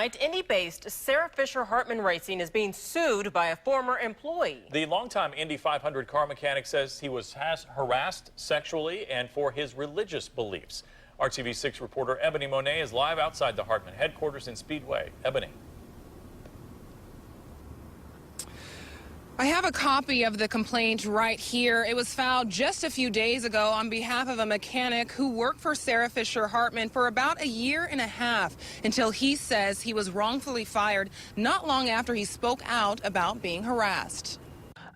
tonight, Indy-based Sarah Fisher Hartman Racing is being sued by a former employee. The longtime Indy 500 car mechanic says he was harassed sexually and for his religious beliefs. RTV6 reporter Ebony Monet is live outside the Hartman headquarters in Speedway. Ebony. I have a copy of the complaint right here. It was filed just a few days ago on behalf of a mechanic who worked for Sarah Fisher Hartman for about a year and a half until he says he was wrongfully fired not long after he spoke out about being harassed.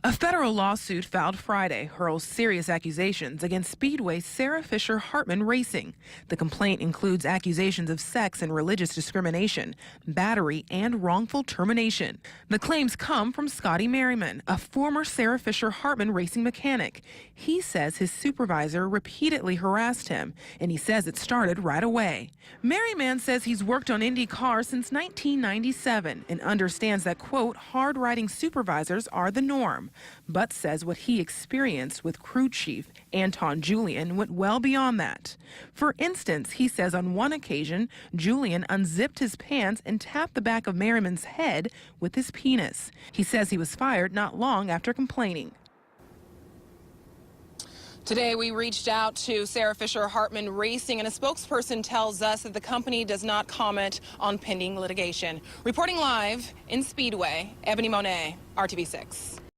A federal lawsuit filed Friday hurls serious accusations against Speedway's Sarah Fisher Hartman Racing. The complaint includes accusations of sex and religious discrimination, battery, and wrongful termination. The claims come from Scotty Merriman, a former Sarah Fisher Hartman racing mechanic. He says his supervisor repeatedly harassed him, and he says it started right away. Merriman says he's worked on Indy cars since 1997 and understands that, quote, hard-riding supervisors are the norm, but says what he experienced with crew chief Anton Julian went well beyond that. For instance, he says on one occasion, Julian unzipped his pants and tapped the back of Merriman's head with his penis. He says he was fired not long after complaining. Today, we reached out to Sarah Fisher Hartman Racing, and a spokesperson tells us that the company does not comment on pending litigation. Reporting live in Speedway, Ebony Monet, RTV6.